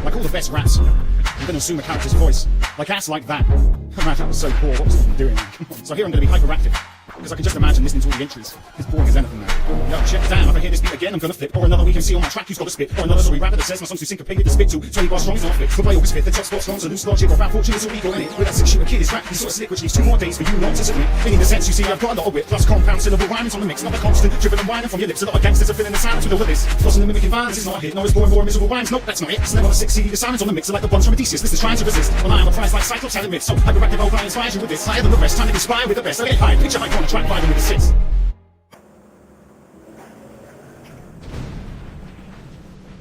Like all the best raps, I'm gonna assume a character's voice. Like ass like that. Oh man, that was so poor, what was I even doing? Come on. So here I'm gonna be hyperactive. Because I can just imagine listening to all the entries. It's boring as anything now. Yo, check, damn, if I hear this beat again, I'm gonna flip. Or another we can see on my track who's got a spit. Or another story rapper that says my songs too syncopated to spit to. 20 bars strong is not fit. But play always fit. The top spot strong, so loose logic or rap fortune is all ego in it. With that six shooter kid is rap, he's sort of slick, which leaves 2 more days for you not to submit. In the sense you see, I've got a lot of wit. Plus compound syllable rhymes on the mix. Another constant, dripping and whining from your lips. A lot of gangsters are filling the silence with all of this. Flossing and mimicking violence is not a hit. No, it's boring, miserable rhymes. Nope, that's not it. It's never on a 6 CD. The silence on the mix are like the buns from Odysseus. This is trying to resist. When I am a prize like Cyclops, I admit. So hyperactive, I'll inspire you with this. Higher than the rest, trying to inspire with the best. I get high, picture like on a track, vibing with the six.